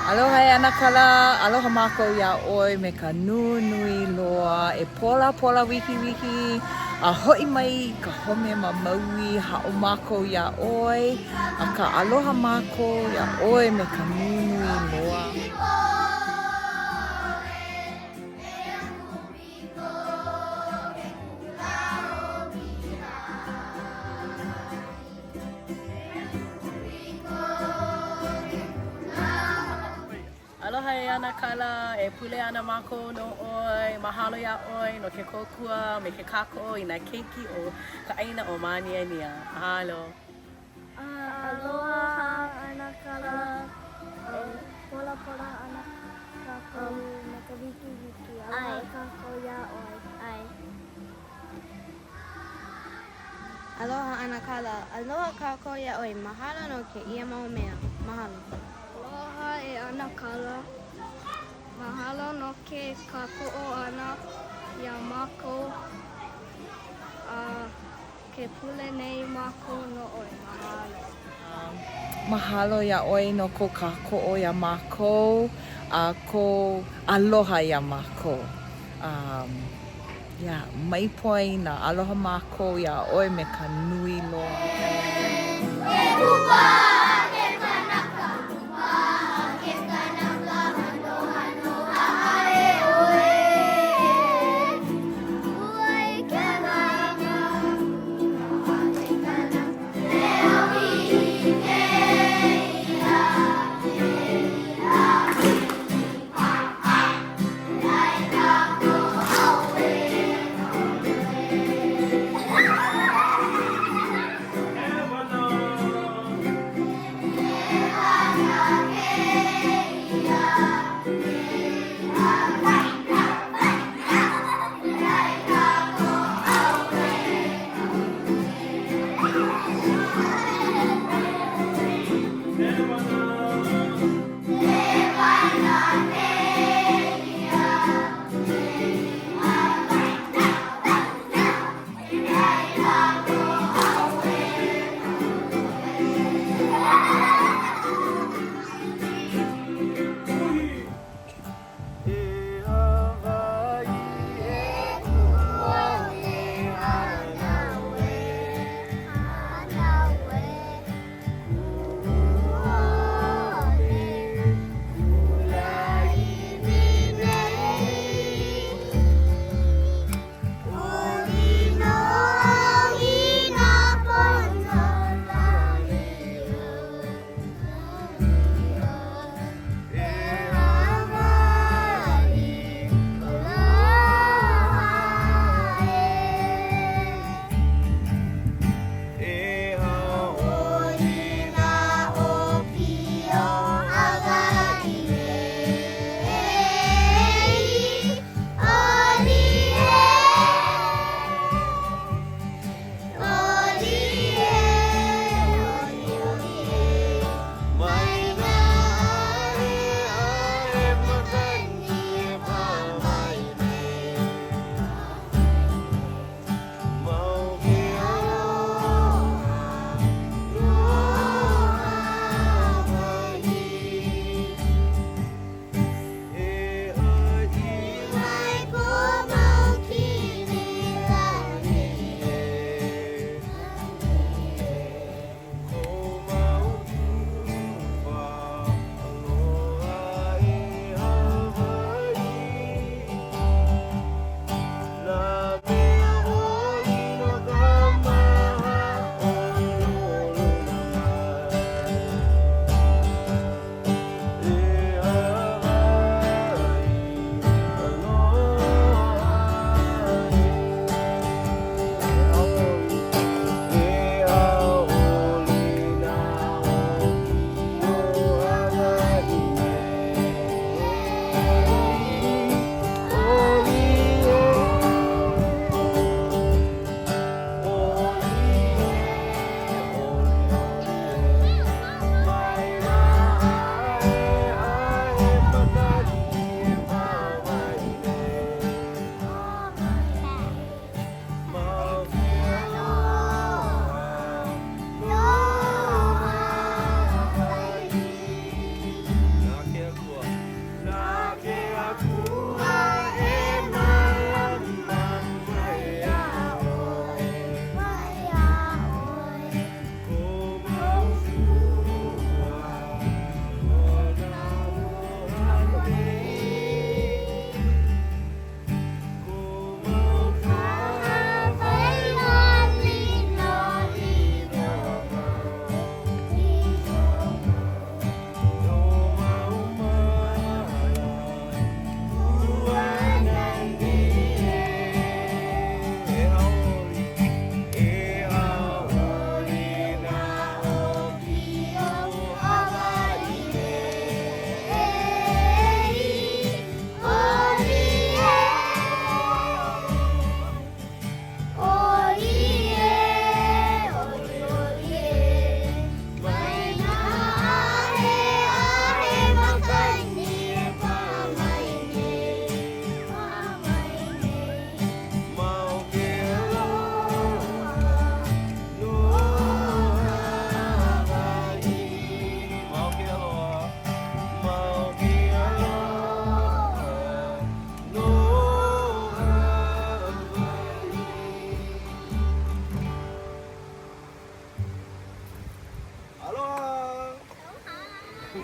Aloha e ana kala, aloha mākou ia oi me ka nui loa e pola wiki a hoi mai ka home ma maui hao mākou ia oi a ka aloha mākou ia oi me ka nui loa. Aloha e ana kala, e pule ana mākou no oi, mahalo ia oi no ke kōkua me ke kako i nā keiki o ka ʻaina o Māniania. Mahalo. Aloha ana kala, pola ana kako me ka wiki, aloha kako ia oi. Ai. Aloha ana kala, aloha kako ia oi, mahalo no ke ia mau mea. Mahalo. Aloha e ana kala, mahalo no ke kako'o ana ia mākou, ke pule nei mākou no oi, mahalo. Mahalo ia oi no ko kāko'o ia mākou a ko aloha ia mākou. Mai poina aloha mākou ia oi me ka nui loa.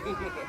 oi.